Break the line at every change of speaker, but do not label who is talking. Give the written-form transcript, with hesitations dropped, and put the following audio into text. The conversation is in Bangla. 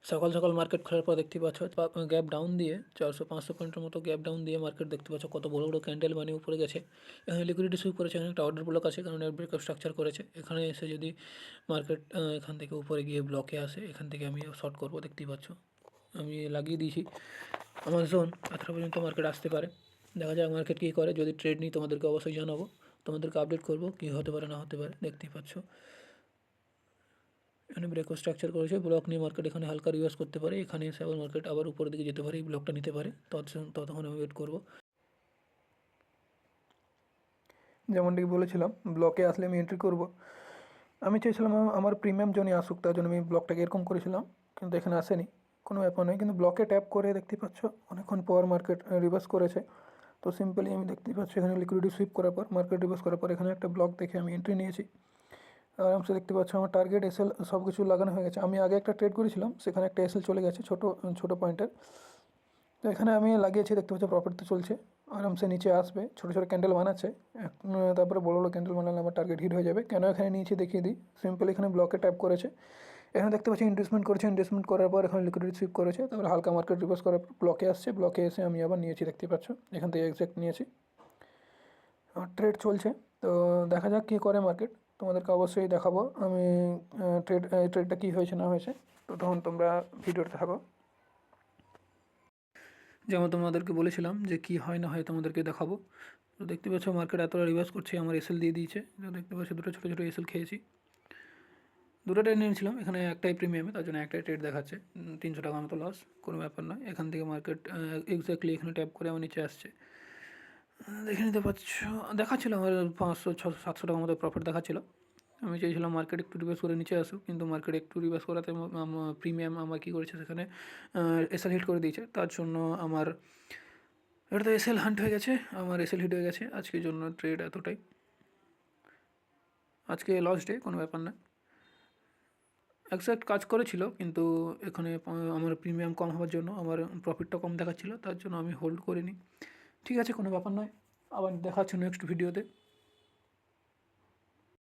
সকাল সকাল মার্কেট খোলার পর দেখতে পাচ্ছ গ্যাপ ডাউন দিয়ে 400-500 পয়েন্টের মতো গ্যাপ ডাউন দিয়ে মার্কেট দেখতে পাচ্ছ কত বড় বড় ক্যান্ডেল বানিয়ে উপরে গেছে। এখানে লিকুইডিটি সুইপ করেছে, এখানে একটা অর্ডার ব্লক আছে কারণ এর ব্রেকআপ স্ট্রাকচার করেছে। এখানে এসে যদি মার্কেট এখান থেকে উপরে গিয়ে ব্লকে আসে, এখান থেকে আমি শর্ট করবো। দেখতেই পাচ্ছ আমি লাগিয়ে দিয়েছি আমার জোন, এতটা পর্যন্ত মার্কেট আসতে পারে। দেখা যাক মার্কেট কী করে। যদি ট্রেড নিই তোমাদেরকে অবশ্যই জানাবো, তোমাদেরকে আপডেট করবো কী হতে পারে না হতে পারে। দেখতেই পাচ্ছ এখানে ব্রেকআপ স্ট্রাকচার করেছে, ব্লক নিয়ে মার্কেট এখানে হালকা রিভার্স করতে পারে। এখানে এসে আবার মার্কেট আবার উপরের দিকে যেতে পারে, এই ব্লকটা নিতে পারে। ততক্ষণ আমি ওয়েট করবো।
যেমনটি বলেছিলাম, ব্লকে আসলে আমি এন্ট্রি করব। আমি চেয়েছিলাম আমার প্রিমিয়াম জোনে আসুক, তার জন্য আমি ব্লকটাকে এরকম করেছিলাম, কিন্তু এখানে আসেনি। কোনো ব্যাপার নয়, কিন্তু ব্লকে ট্যাপ করে দেখতে পাচ্ছ অনেকক্ষণ পর মার্কেট রিভার্স করেছে। তো সিম্পলি আমি দেখতেই পাচ্ছি এখানে লিকুইডিটি সুইপ করার পর, মার্কেট রিভার্স করার পর এখানে একটা ব্লক দেখে আমি এন্ট্রি নিয়েছি। আরামসে দেখতে পাচ্ছ আমার টার্গেট এসএল সব কিছু লাগানো হয়ে গেছে। আমি আগে একটা ট্রেড করেছিলাম, সেখানে একটা এসএল চলে গেছে ছোটো পয়েন্টের। তো এখানে আমি লাগিয়েছি, দেখতে পাচ্ছি প্রফিট তো চলছে। আরামসে নিচে আসবে, ছোটো ছোটো ক্যান্ডেল বানাচ্ছে, তারপরে বড়ো বড়ো ক্যান্ডেল বানালে আমার টার্গেট হিট হয়ে যাবে। কেন এখানে নিয়েছি দেখিয়ে দিই। সিম্পল এখানে ব্লকে ট্যাপ করেছে, এখানে দেখতে পাচ্ছি ইনভেস্টমেন্ট করেছে। ইনভেস্টমেন্ট করার পর এখানে লিকুইডিটি সুইপ করেছে, তারপরে হালকা মার্কেট রিভার্স করার পর ব্লকে আসছে। ব্লকে এসে আমি আবার নিয়েছি, দেখতে পাচ্ছ এখান থেকে এক্সাক্ট নিয়েছি। আমার ট্রেড চলছে, তো দেখা যাক কী করে মার্কেট। তোমাদেরকে অবশ্যই দেখাবো আমি ট্রেডটা কী হয়েছে না হয়েছে। তো তখন তোমরা ভিডিওতে থাকো।
যেমন তোমাদেরকে বলেছিলাম যে কী হয় না হয় তোমাদেরকে দেখাবো। তো দেখতে পাচ্ছ মার্কেট এতটা রিভার্স করছে, আমার এসএল দিয়ে দিয়েছে। তো দেখতে পাচ্ছ দুটো ছোটো ছোটো এসএল খেয়েছি। দুটো ট্রেড নিয়েছিলাম, এখানে একটাই প্রিমিয়ামে, তার জন্য একটাই ট্রেড দেখাচ্ছে। 300 টাকা মতো লস, কোনো ব্যাপার নয়। এখান থেকে মার্কেট এক্স্যাক্টলি এখানে ট্যাপ করে আমার নিচে আসছে। দেখে নিতে পারছ, দেখাচ্ছিল আমার 500-600-700 টাকার মতো প্রফিট দেখাচ্ছিল। আমি চেয়েছিলাম মার্কেট একটু রিভার্স করে নিচে আসুক, কিন্তু মার্কেট একটু রিভার্স করাতে প্রিমিয়াম আমার কী করেছে, সেখানে এসএল হিট করে দিয়েছে। তার জন্য আমার এটা তো এসএল হান্ট হয়ে গেছে, আমার এসএল হিট হয়ে গেছে। আজকের জন্য ট্রেড এতটাই, আজকে লস ডে, কোনো ব্যাপার না। এক্স্যাক্ট কাজ করেছিল, কিন্তু এখানে আমার প্রিমিয়াম কম হওয়ার জন্য আমার প্রফিটটা কম দেখাচ্ছিল, তার জন্য আমি হোল্ড করিনি। ঠিক আছে, কোনো ব্যাপার নয়, আবার দেখাচ্ছি নেক্সট ভিডিওতে।